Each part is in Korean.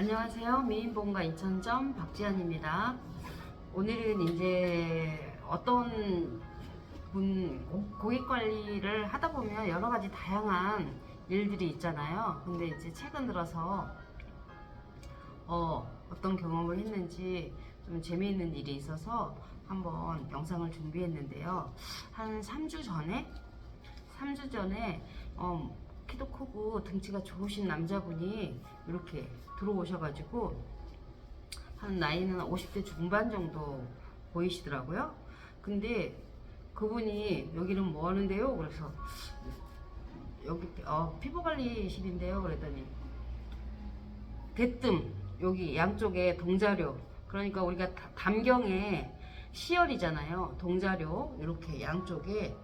안녕하세요. 미인본가 인천점 박지연입니다. 오늘은 이제 어떤 고객 관리를 하다 보면 여러 가지 다양한 일들이 있잖아요. 근데 이제 최근 들어서 어떤 경험을 했는지 좀 재미있는 일이 있어서 한번 영상을 준비했는데요. 한 3주 전에 키도 크고 등치가 좋으신 남자분이 이렇게 들어오셔가지고 한 나이는 50대 중반 정도 보이시더라고요. 근데 그분이 여기는 뭐 하는데요? 그래서 여기 피부관리실인데요. 그랬더니 대뜸 여기 양쪽에 동자료, 그러니까 우리가 담경에 시열이잖아요. 동자료 이렇게 양쪽에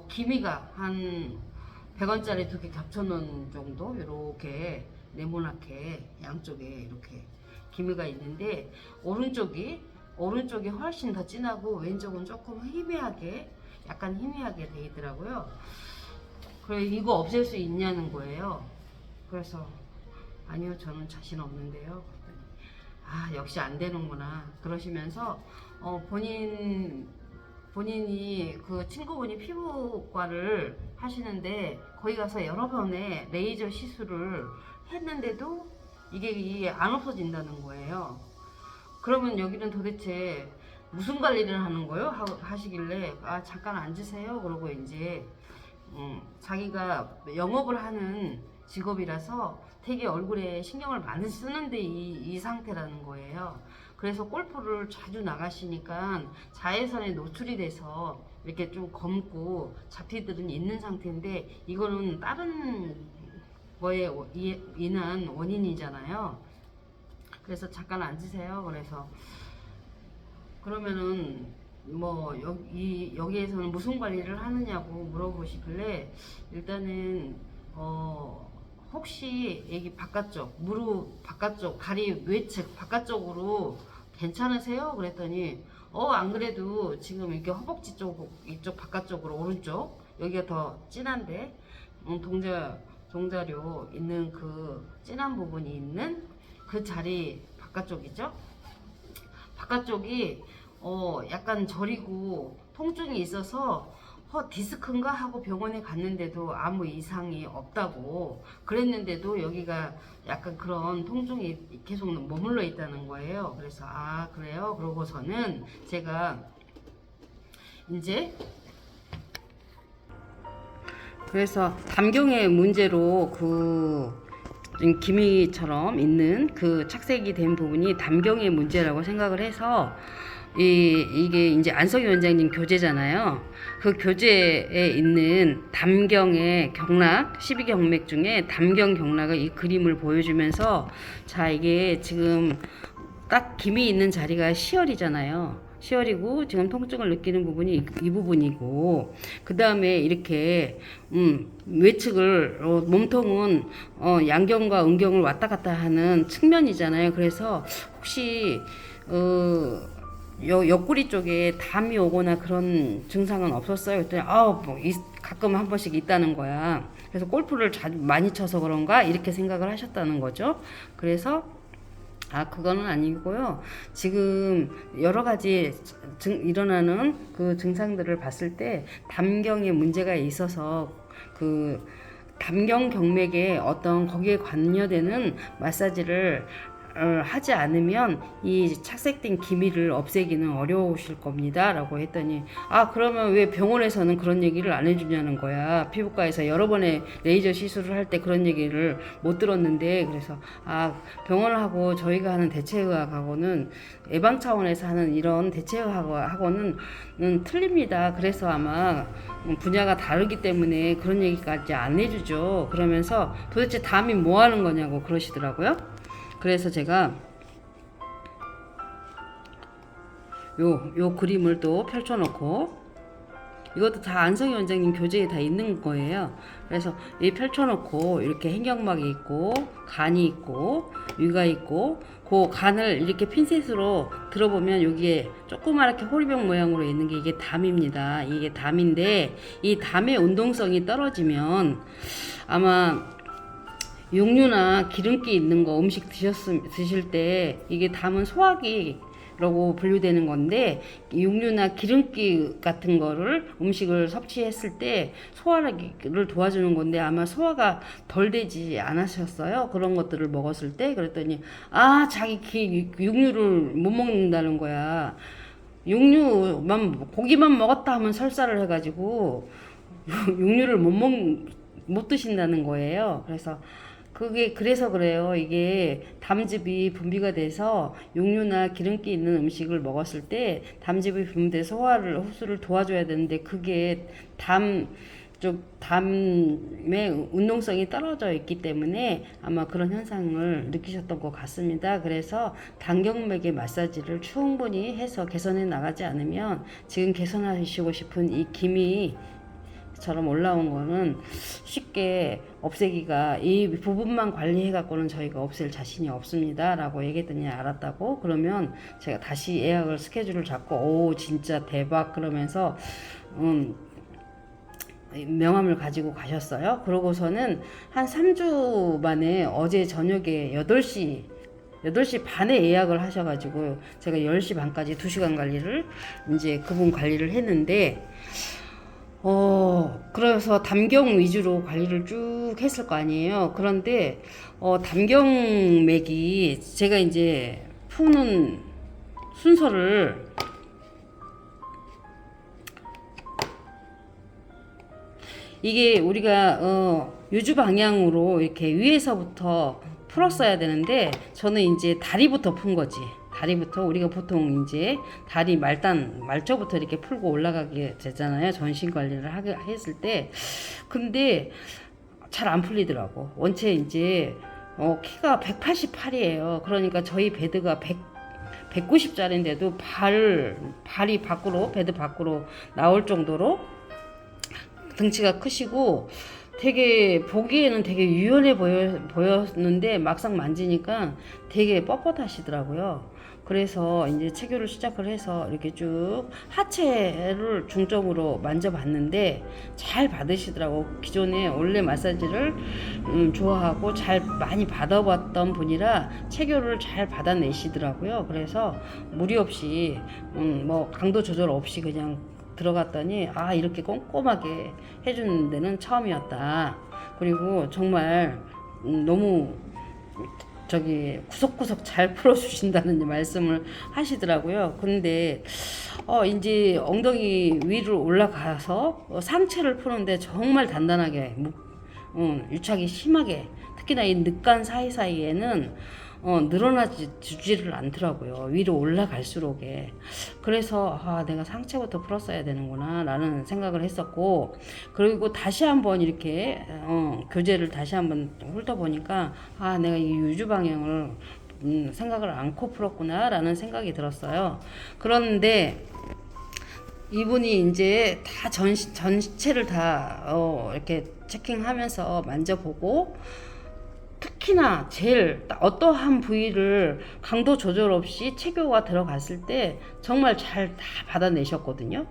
기미가 한 100원짜리 2개 겹쳐놓은 정도 이렇게 네모나게 양쪽에 이렇게 기미가 있는데 오른쪽이 훨씬 더 진하고 왼쪽은 조금 약간 희미하게 돼 있더라고요. 그래 이거 없앨 수 있냐는 거예요. 그래서 아니요, 저는 자신 없는데요. 역시 안 되는구나 그러시면서 본인이 그 친구분이 피부과를 하시는데 거기 가서 여러 번의 레이저 시술을 했는데도 이게 안 없어진다는 거예요. 그러면 여기는 도대체 무슨 관리를 하는 거예요? 하시길래 잠깐 앉으세요. 그러고 이제 자기가 영업을 하는 직업이라서 되게 얼굴에 신경을 많이 쓰는데 이 상태라는 거예요. 그래서 골프를 자주 나가시니까 자외선에 노출이 돼서 이렇게 좀 검고 잡티들은 있는 상태인데 이거는 다른 거에 인한 원인이잖아요. 그래서 잠깐 앉으세요. 그래서 그러면은 뭐 여기에서는 무슨 관리를 하느냐고 물어보시길래 일단은 혹시 여기 바깥쪽 무릎 바깥쪽 다리 외측 바깥쪽으로 괜찮으세요? 그랬더니 안 그래도 지금 이렇게 허벅지 이쪽 바깥쪽으로 오른쪽 여기가 더 진한데 동자료 있는 그 진한 부분이 있는 그 자리 바깥쪽이죠. 바깥쪽이 약간 저리고 통증이 있어서 디스크인가 하고 병원에 갔는데도 아무 이상이 없다고 그랬는데도 여기가 약간 그런 통증이 계속 머물러 있다는 거예요. 그래서 그래요? 그러고서는 제가 이제 그래서 담경의 문제로 기미처럼 있는 그 착색이 된 부분이 담경의 문제라고 생각을 해서 이게 이제 안석희 원장님 교재잖아요. 그 교재에 있는 담경의 경락 12경맥 중에 담경 경락의 이 그림을 보여주면서 자 이게 지금 딱 기미 있는 자리가 시열이잖아요. 시열이고 지금 통증을 느끼는 부분이 이 부분이고 그 다음에 이렇게 외측을 몸통은 양경과 음경을 왔다 갔다 하는 측면이잖아요. 그래서 혹시 옆구리 쪽에 담이 오거나 그런 증상은 없었어요. 그랬더니 가끔 한 번씩 있다는 거야. 그래서 골프를 많이 쳐서 그런가 이렇게 생각을 하셨다는 거죠. 그래서 그거는 아니고요. 지금 여러 가지 일어나는 그 증상들을 봤을 때 담경에 문제가 있어서 그 담경 경맥에 거기에 관여되는 마사지를 하지 않으면 이 착색된 기미를 없애기는 어려우실 겁니다 라고 했더니 그러면 왜 병원에서는 그런 얘기를 안 해주냐는 거야. 피부과에서 여러 번의 레이저 시술을 할 때 그런 얘기를 못 들었는데 그래서 병원하고 저희가 하는 대체의학하고는 예방 차원에서 하는 이런 대체의학하고는 틀립니다. 그래서 아마 분야가 다르기 때문에 그런 얘기까지 안 해주죠. 그러면서 도대체 담이 뭐 하는 거냐고 그러시더라고요. 그래서 제가 요 그림을 또 펼쳐놓고 이것도 다 안석희 원장님 교재에 다 있는 거예요. 그래서 이 펼쳐놓고 이렇게 횡격막이 있고 간이 있고 위가 있고 그 간을 이렇게 핀셋으로 들어보면 여기에 조그맣게 호리병 모양으로 있는 게 이게 담입니다. 이게 담인데 이 담의 운동성이 떨어지면 아마 육류나 기름기 있는 거 음식 드실 때 이게 담은 소화기라고 분류되는 건데, 육류나 기름기 같은 거를 음식을 섭취했을 때 소화를 도와주는 건데, 아마 소화가 덜 되지 않으셨어요? 그런 것들을 먹었을 때. 그랬더니 자기 육류를 못 먹는다는 거야. 육류만 고기만 먹었다 하면 설사를 해가지고 육류를 못 드신다는 거예요. 그래서 그래요. 이게 담즙이 분비가 돼서 육류나 기름기 있는 음식을 먹었을 때 담즙이 분비돼서 흡수를 도와줘야 되는데, 그게 담의 운동성이 떨어져 있기 때문에 아마 그런 현상을 느끼셨던 것 같습니다. 그래서 단경맥의 마사지를 충분히 해서 개선해 나가지 않으면 지금 개선하시고 싶은 이 기미 처럼 올라온 거는 쉽게 없애기가, 이 부분만 관리해 갖고는 저희가 없앨 자신이 없습니다 라고 얘기했더니 알았다고. 그러면 제가 다시 예약을 스케줄을 잡고 오 진짜 대박 그러면서 명함을 가지고 가셨어요. 그러고서는 한 3주 만에 어제 저녁에 8시 반에 예약을 하셔가지고 제가 10시 반까지 2시간 관리를 이제 그분 관리를 했는데, 그래서 담경 위주로 관리를 쭉 했을 거 아니에요. 그런데, 담경맥이 제가 이제 푸는 순서를 이게 우리가, 유주 방향으로 이렇게 위에서부터 풀었어야 되는데, 저는 이제 다리부터 푼 거지. 다리부터 우리가 보통 이제 다리 말초부터 이렇게 풀고 올라가게 되잖아요. 전신 관리를 했을 때. 근데 잘 안 풀리더라고. 원체 이제 키가 188이에요. 그러니까 저희 베드가 190짜리인데도 발이 베드 밖으로 나올 정도로 등치가 크시고, 되게 보기에는 되게 유연해 보였는데 막상 만지니까 되게 뻣뻣하시더라고요. 그래서 이제 체교를 시작을 해서 이렇게 쭉 하체를 중점으로 만져봤는데 잘 받으시더라고. 기존에 원래 마사지를 좋아하고 잘 많이 받아봤던 분이라 체교를 잘 받아내시더라고요. 그래서 무리 없이 뭐 강도 조절 없이 그냥 들어갔더니 이렇게 꼼꼼하게 해주는 데는 처음이었다. 그리고 정말 너무 구석구석 잘 풀어주신다는 말씀을 하시더라고요. 근데 이제 엉덩이 위로 올라가서 상체를 푸는데 정말 단단하게 유착이 심하게, 특히나 이 늑간 사이사이에는 늘어나지를 않더라고요. 위로 올라갈수록에. 그래서 내가 상체부터 풀었어야 되는구나 라는 생각을 했었고, 그리고 다시 한번 이렇게 교재를 다시 한번 훑어보니까 내가 이 유주 방향을 생각을 않고 풀었구나 라는 생각이 들었어요. 그런데 이분이 이제 다 전체를 다 이렇게 체킹하면서 만져보고, 특히나 제일 어떠한 부위를 강도 조절 없이 체교가 들어갔을 때 정말 잘 다 받아내셨거든요.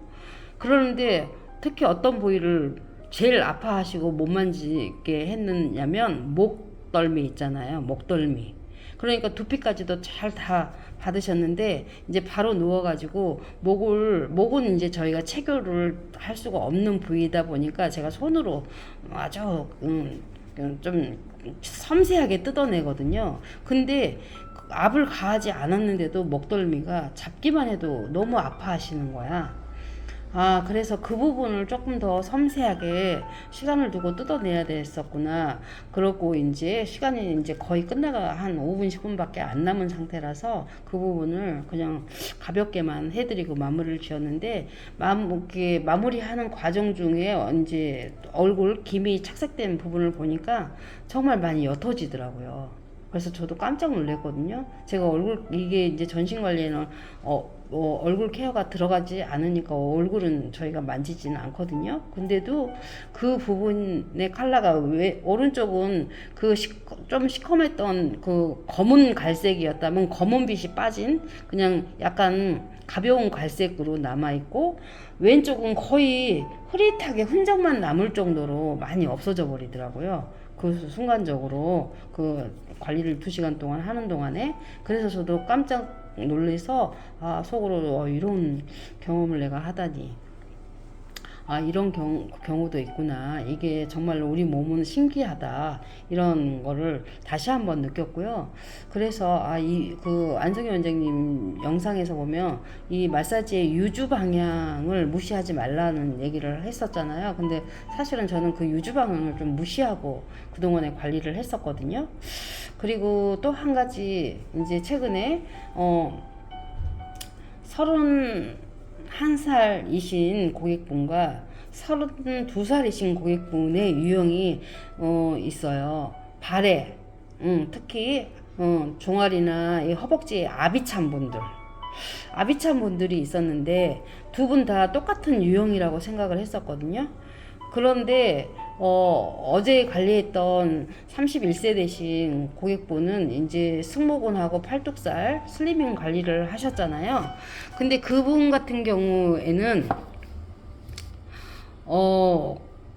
그러는데 특히 어떤 부위를 제일 아파하시고 못 만지게 했느냐면 목덜미 있잖아요. 목덜미. 그러니까 두피까지도 잘 다 받으셨는데 이제 바로 누워가지고 목은 이제 저희가 체교를 할 수가 없는 부위다 보니까 제가 손으로 아주 좀 섬세하게 뜯어내거든요. 근데 압을 가하지 않았는데도 목덜미가 잡기만 해도 너무 아파하시는 거야. 그래서 그 부분을 조금 더 섬세하게 시간을 두고 뜯어내야 됐었구나. 그러고 이제 시간이 이제 거의 끝나가 한 5분, 10분밖에 안 남은 상태라서 그 부분을 그냥 가볍게만 해드리고 마무리를 지었는데, 마무리하는 과정 중에 이제 얼굴 김이 착색된 부분을 보니까 정말 많이 옅어지더라고요. 그래서 저도 깜짝 놀랐거든요. 제가 이게 이제 전신 관리에는 얼굴 케어가 들어가지 않으니까 얼굴은 저희가 만지지는 않거든요. 근데도 그 부분의 컬러가 오른쪽은 좀 시커맸던 그 검은 갈색이었다면 검은빛이 빠진 그냥 약간 가벼운 갈색으로 남아있고, 왼쪽은 거의 흐릿하게 흔적만 남을 정도로 많이 없어져 버리더라고요. 그 순간적으로 그 관리를 2시간 동안 하는 동안에. 그래서 저도 깜짝 놀래서 속으로 이런 경험을 내가 하다니, 이런 경우도 있구나. 이게 정말로 우리 몸은 신기하다. 이런 거를 다시 한번 느꼈고요. 그래서, 그 안성희 원장님 영상에서 보면 이 마사지의 유주 방향을 무시하지 말라는 얘기를 했었잖아요. 근데 사실은 저는 그 유주 방향을 좀 무시하고 그동안에 관리를 했었거든요. 그리고 또 한 가지, 이제 최근에, 31살이신 고객분과 32살이신 고객분의 유형이 있어요. 발에, 특히 종아리나 이 허벅지에 아비찬 분들이 있었는데 두 분 다 똑같은 유형이라고 생각을 했었거든요. 그런데 어제 관리했던 31세 되신 고객분은 이제 승모근하고 팔뚝살 슬리밍 관리를 하셨잖아요. 근데 그분 같은 경우에는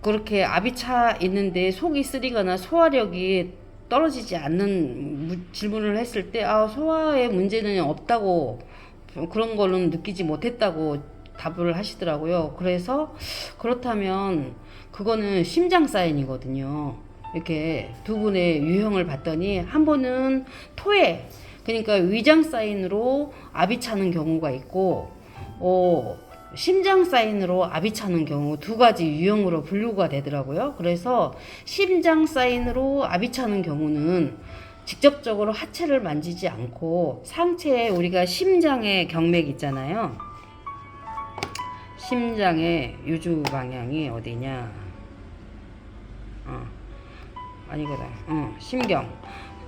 그렇게 압이 차 있는데 속이 쓰리거나 소화력이 떨어지지 않는 질문을 했을 때 소화에 문제는 없다고, 그런 거는 느끼지 못했다고 답을 하시더라고요. 그래서 그렇다면 그거는 심장 사인이거든요. 이렇게 두 분의 유형을 봤더니 한 분은 토해, 그러니까 위장 사인으로 압이 차는 경우가 있고, 심장 사인으로 압이 차는 경우, 두 가지 유형으로 분류가 되더라고요. 그래서 심장 사인으로 압이 차는 경우는 직접적으로 하체를 만지지 않고 상체에, 우리가 심장의 경맥 있잖아요. 심장의 유주 방향이 어디냐? 아니거든. 심경.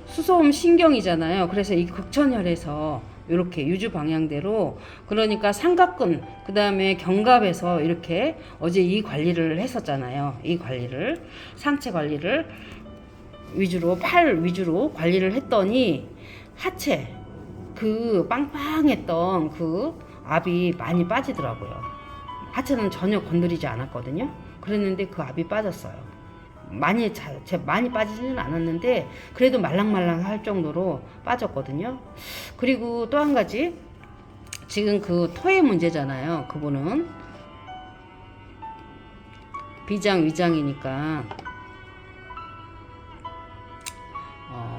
수소음 신경이잖아요. 그래서 이 극천혈에서 이렇게 유주 방향대로, 그러니까 삼각근, 그 다음에 견갑에서 이렇게 어제 이 관리를 했었잖아요. 이 관리를, 상체 관리를 위주로, 팔 위주로 관리를 했더니 하체, 그 빵빵했던 그 압이 많이 빠지더라고요. 하체는 전혀 건드리지 않았거든요. 그랬는데 그 압이 빠졌어요. 많이 빠지지는 않았는데 그래도 말랑말랑 할 정도로 빠졌거든요. 그리고 또 한 가지, 지금 그 토의 문제잖아요. 그분은 비장 위장이니까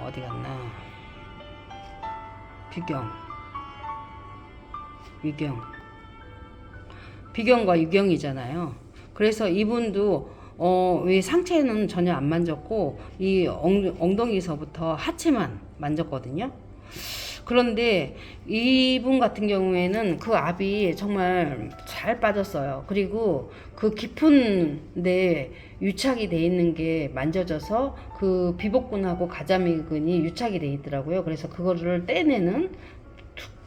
어디 갔나, 비경과 유경이잖아요. 그래서 이분도 왜 상체는 전혀 안 만졌고 이 엉덩이서부터 하체만 만졌거든요. 그런데 이분 같은 경우에는 그 압이 정말 잘 빠졌어요. 그리고 그 깊은데 유착이 돼 있는 게 만져져서 그 비복근하고 가자미근이 유착이 돼 있더라고요. 그래서 그거를 떼내는,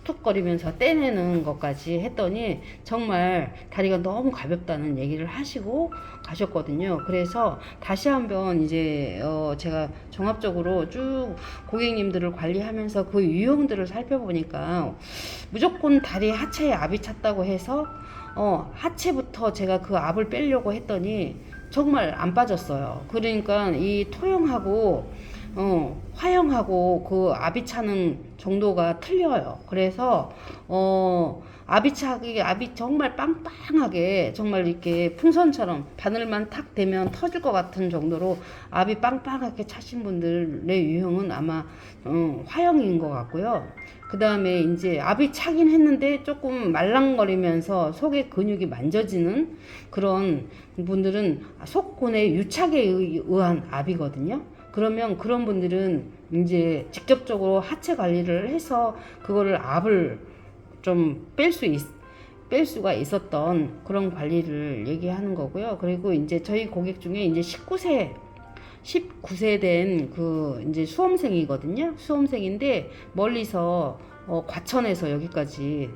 툭툭거리면서 떼내는 것까지 했더니 정말 다리가 너무 가볍다는 얘기를 하시고 가셨거든요. 그래서 다시 한번 이제 제가 종합적으로 쭉 고객님들을 관리하면서 그 유형들을 살펴보니까 무조건 다리 하체에 압이 찼다고 해서 하체부터 제가 그 압을 빼려고 했더니 정말 안 빠졌어요. 그러니까 이 토형하고 화형하고 그 압이 차는 정도가 틀려요. 그래서 압이 정말 빵빵하게, 정말 이렇게 풍선처럼 바늘만 탁 대면 터질 것 같은 정도로 압이 빵빵하게 차신 분들의 유형은 아마 화형인 것 같고요. 그 다음에 이제 압이 차긴 했는데 조금 말랑거리면서 속의 근육이 만져지는 그런 분들은 속근의 유착에 의한 압이거든요. 그러면 그런 분들은 이제 직접적으로 하체 관리를 해서 그거를 압을 좀 뺄 수가 있었던 그런 관리를 얘기하는 거고요. 그리고 이제 저희 고객 중에 이제 19세 된 그 이제 수험생이거든요. 수험생인데 멀리서 과천에서 여기까지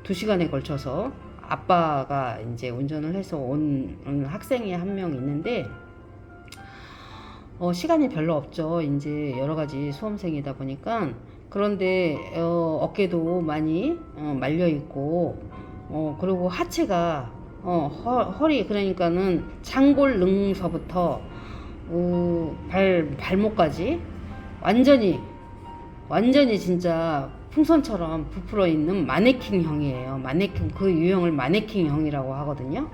2시간에 걸쳐서 아빠가 이제 운전을 해서 온 학생이 한 명 있는데, 시간이 별로 없죠. 이제 여러 가지 수험생이다 보니까. 그런데 어깨도 많이 말려 있고, 그리고 하체가 허리, 그러니까는 장골 능서부터 발목까지 완전히 진짜 풍선처럼 부풀어 있는 마네킹형이에요. 마네킹, 그 유형을 마네킹형이라고 하거든요.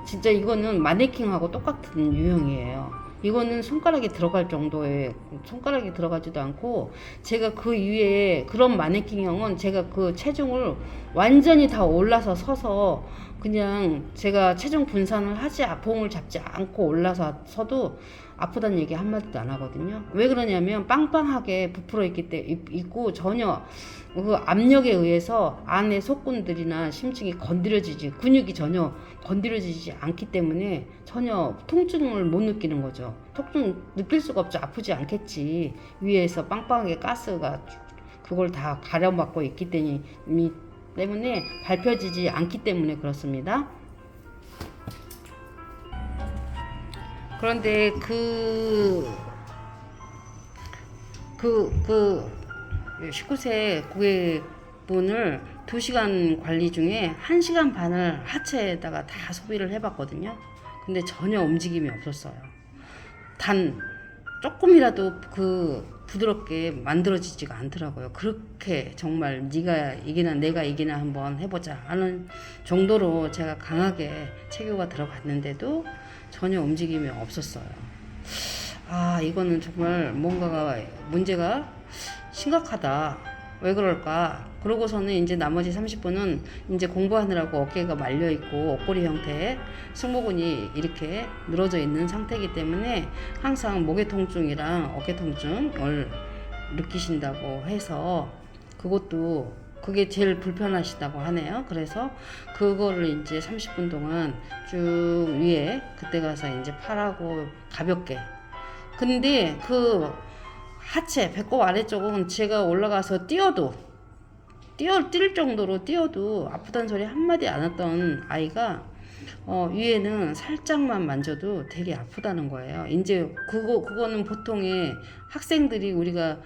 진짜 이거는 마네킹하고 똑같은 유형이에요. 이거는 손가락이 들어갈 정도의, 손가락이 들어가지도 않고, 제가 그 위에 그런 마네킹형은 제가 그 체중을 완전히 다 올라서 서서 그냥 제가 체중 분산을 하지, 봉을 잡지 않고 올라서 서도 아프다는 얘기 한마디도 안 하거든요. 왜 그러냐면 빵빵하게 부풀어 있고 전혀 그 압력에 의해서 안에 속근들이나 심층이 근육이 전혀 건드려지지 않기 때문에 전혀 통증을 못 느끼는 거죠. 통증 느낄 수가 없죠. 아프지 않겠지. 위에서 빵빵하게 가스가 그걸 다 가려막고 있기 때문에 밟혀지지 않기 때문에 그렇습니다. 그런데 그 19세 고객분을 2시간 관리 중에 1시간 반을 하체에다가 다 소비를 해봤거든요. 근데 전혀 움직임이 없었어요. 단 조금이라도 부드럽게 만들어지지가 않더라고요. 그렇게 정말 네가 이기나 내가 이기나 한번 해보자 하는 정도로 제가 강하게 체교가 들어갔는데도 전혀 움직임이 없었어요. 이거는 정말 뭔가가 문제가 심각하다. 왜 그럴까? 그러고서는 이제 나머지 30분은 이제 공부하느라고 어깨가 말려 있고 옷걸이 형태의 승모근이 이렇게 늘어져 있는 상태이기 때문에 항상 목의 통증이랑 어깨 통증을 느끼신다고 해서 그게 제일 불편하시다고 하네요. 그래서 그거를 이제 30분 동안 쭉 위에 그때 가서 이제 팔하고 가볍게. 근데 그 하체, 배꼽 아래쪽은 제가 올라가서 뛸 정도로 뛰어도 아프다는 소리 한마디 안 했던 아이가 위에는 살짝만 만져도 되게 아프다는 거예요. 이제 그거는 보통의 학생들이 우리가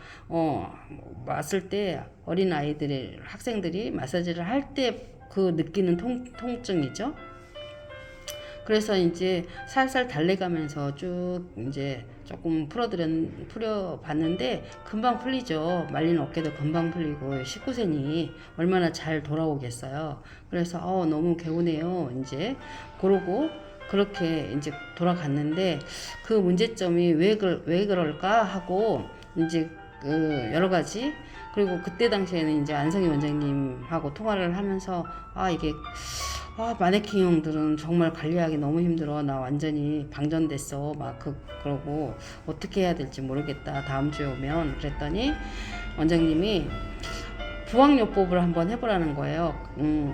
왔을 때 어린 아이들의 학생들이 마사지를 할 때 그 느끼는 통증이죠. 그래서 이제 살살 달래가면서 쭉 이제 조금 풀어봤는데 금방 풀리죠. 말린 어깨도 금방 풀리고 19세니 얼마나 잘 돌아오겠어요. 그래서 너무 개운해요. 이제 그렇게 이제 돌아갔는데 그 문제점이 왜 그럴까 하고 이제 여러 가지 그리고 그때 당시에는 이제 안성희 원장님하고 통화를 하면서 이게 마네킹형들은 정말 관리하기 너무 힘들어. 나 완전히 방전됐어. 그러고 어떻게 해야 될지 모르겠다. 다음 주에 오면. 그랬더니 원장님이 부항요법을 한번 해보라는 거예요.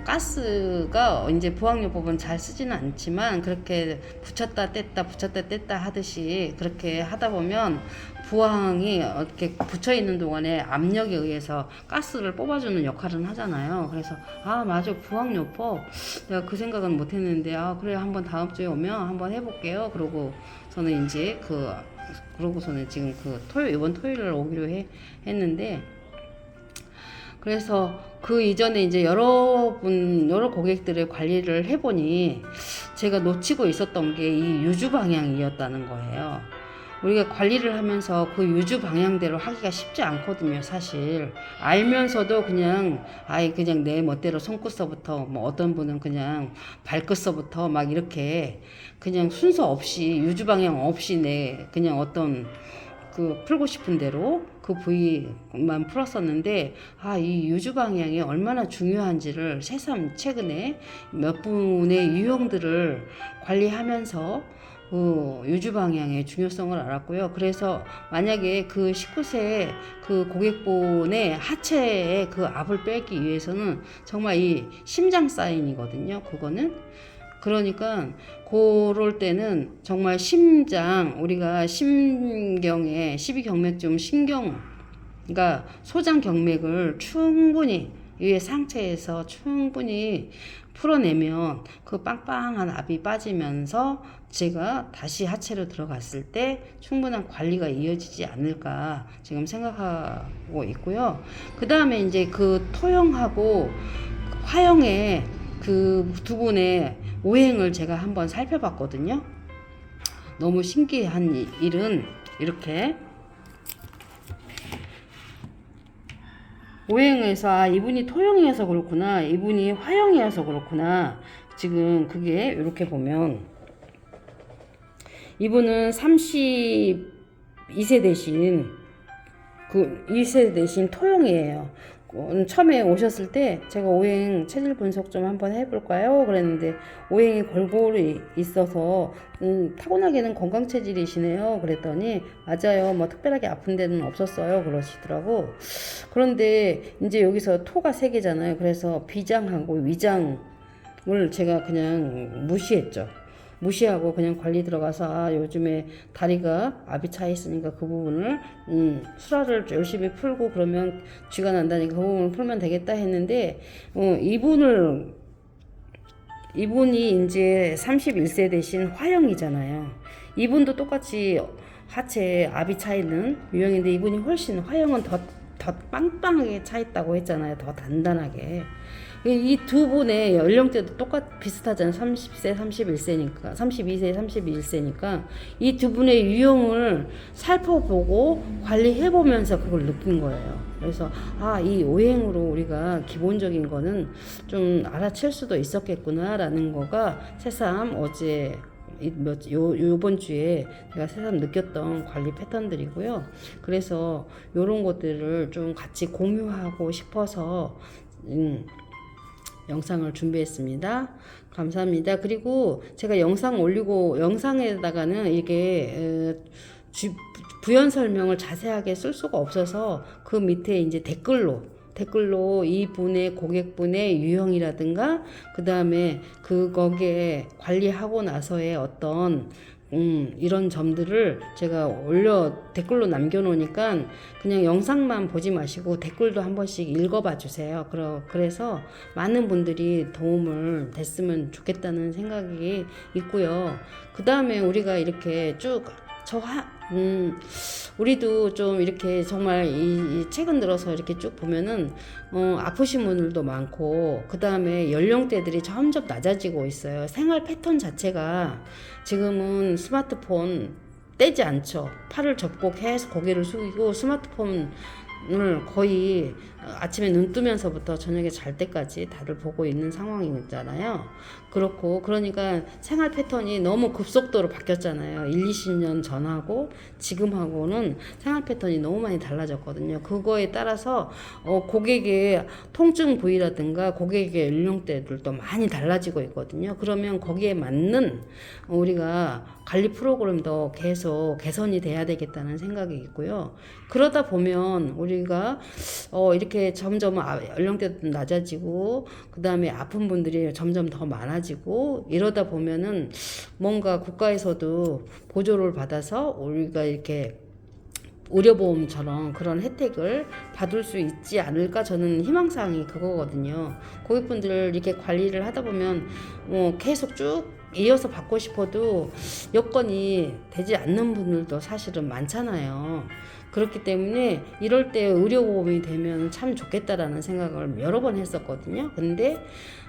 가스가 이제 부항요법은 잘 쓰지는 않지만 그렇게 붙였다 뗐다 하듯이 그렇게 하다 보면 부항이 이렇게 붙여 있는 동안에 압력에 의해서 가스를 뽑아주는 역할은 하잖아요. 그래서 맞아, 부항요법 내가 그 생각은 못했는데 그래, 한번 다음 주에 오면 한번 해볼게요. 그러고 저는 이제 그러고서는 지금 이번 토요일을 오기로 했는데, 그래서 그 이전에 이제 여러 고객들의 관리를 해보니 제가 놓치고 있었던 게 이 유주 방향이었다는 거예요. 우리가 관리를 하면서 그 유주 방향대로 하기가 쉽지 않거든요, 사실. 알면서도 그냥 내 멋대로 손끝서부터 어떤 분은 그냥 발끝서부터 이렇게 그냥 순서 없이 유주 방향 없이 그냥 어떤 풀고 싶은 대로 그 부위만 풀었었는데 이 유주 방향이 얼마나 중요한지를 새삼 최근에 몇 분의 유형들을 관리하면서 유주 방향의 중요성을 알았고요. 그래서 만약에 그 19세 그 고객분의 하체의 그 압을 빼기 위해서는 정말 이 심장 사인이거든요. 그거는. 그러니까 그럴 때는 정말 우리가 심경에 12경맥중 그러니까 소장 경맥을 충분히 위에 상체에서 충분히 풀어내면 그 빵빵한 압이 빠지면서 제가 다시 하체로 들어갔을 때 충분한 관리가 이어지지 않을까 지금 생각하고 있고요. 그 다음에 이제 그 토형하고 화형의 그 두 분의 오행을 제가 한번 살펴봤거든요. 너무 신기한 일은 이렇게 오행에서 아, 이분이 토형이어서 그렇구나, 이분이 화형이어서 그렇구나. 지금 그게 이렇게 보면 이분은 32세 대신 그 2세 대신 토형이에요. 처음에 오셨을 때 제가 오행 체질 분석 좀 한번 해볼까요? 그랬는데 오행이 골고루 있어서 타고나게는 건강 체질이시네요. 그랬더니 맞아요. 뭐 특별하게 아픈 데는 없었어요. 그러시더라고. 그런데 이제 여기서 토가 세 개잖아요. 그래서 비장하고 위장을 제가 그냥 무시했죠. 무시하고 그냥 관리 들어가서 아, 요즘에 다리가 압이 차 있으니까 그 부분을 수라를 열심히 풀고 그러면 쥐가 난다니까 그 부분을 풀면 되겠다 했는데 이분이 이제 31세 대신 화형이잖아요. 이분도 똑같이 하체 압이 차 있는 유형인데 이분이 훨씬 화형은 더 빵빵하게 차 있다고 했잖아요. 더 단단하게. 이 두 분의 연령대도 비슷하잖아요. 30세, 31세니까, 32세, 31세니까 이 두 분의 유형을 살펴보고 관리해보면서 그걸 느낀 거예요. 그래서 아, 이 오행으로 우리가 기본적인 거는 좀 알아챌 수도 있었겠구나라는 거가 새삼 어제 요번 주에 제가 새삼 느꼈던 관리 패턴들이고요. 그래서 요런 것들을 좀 같이 공유하고 싶어서 영상을 준비했습니다. 감사합니다. 그리고 제가 영상 올리고 영상에다가는 이게 부연 설명을 자세하게 쓸 수가 없어서 그 밑에 이제 댓글로 이분의 고객분의 유형이라든가 그 다음에 거기에 관리하고 나서의 어떤 이런 점들을 제가 댓글로 남겨놓으니까 그냥 영상만 보지 마시고 댓글도 한 번씩 읽어봐 주세요. 그래서 많은 분들이 도움을 됐으면 좋겠다는 생각이 있고요. 그 다음에 우리가 이렇게 쭉 우리도 좀 이렇게 정말 이 최근 들어서 이렇게 쭉 보면은 아프신 분들도 많고 그 다음에 연령대들이 점점 낮아지고 있어요. 생활 패턴 자체가 지금은 스마트폰 떼지 않죠. 팔을 접고 계속 고개를 숙이고 스마트폰을 거의 아침에 눈 뜨면서부터 저녁에 잘 때까지 다들 보고 있는 상황이잖아요. 그러니까 생활 패턴이 너무 급속도로 바뀌었잖아요. 20년 전하고 지금하고는 생활 패턴이 너무 많이 달라졌거든요. 그거에 따라서 고객의 통증 부위라든가 고객의 연령대들도 많이 달라지고 있거든요. 그러면 거기에 맞는 우리가 관리 프로그램도 계속 개선이 돼야 되겠다는 생각이 있고요. 그러다 보면 우리가 이렇게 점점 연령대도 낮아지고 그 다음에 아픈 분들이 점점 더 많아지고 이러다 보면은 뭔가 국가에서도 보조를 받아서 우리가 이렇게 의료보험처럼 그런 혜택을 받을 수 있지 않을까 저는 희망사항이 그거거든요. 고객분들 이렇게 관리를 하다 보면 계속 쭉 이어서 받고 싶어도 여건이 되지 않는 분들도 사실은 많잖아요. 그렇기 때문에 이럴 때 의료보험이 되면 참 좋겠다라는 생각을 여러 번 했었거든요. 근데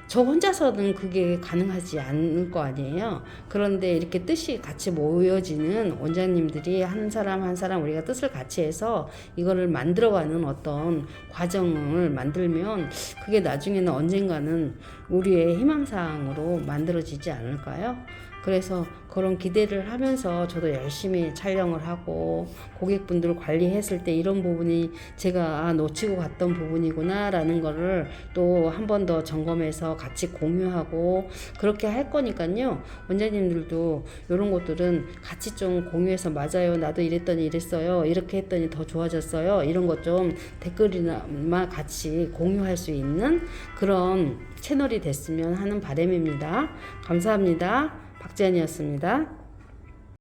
저 혼자서는 그게 가능하지 않을 거 아니에요. 그런데 이렇게 뜻이 같이 모여지는 원장님들이 한 사람 한 사람 우리가 뜻을 같이 해서 이거를 만들어가는 어떤 과정을 만들면 그게 나중에는 언젠가는 우리의 희망사항으로 만들어지지 않을까요? 그래서 그런 기대를 하면서 저도 열심히 촬영을 하고 고객분들 관리했을 때 이런 부분이 제가 놓치고 갔던 부분이구나 라는 거를 또 한 번 더 점검해서 같이 공유하고 그렇게 할 거니까요. 원장님들도 이런 것들은 같이 좀 공유해서 맞아요. 나도 이랬더니 이랬어요. 이렇게 했더니 더 좋아졌어요. 이런 것 좀 댓글이나 같이 공유할 수 있는 그런 채널이 됐으면 하는 바람입니다. 감사합니다. 박지연이었습니다.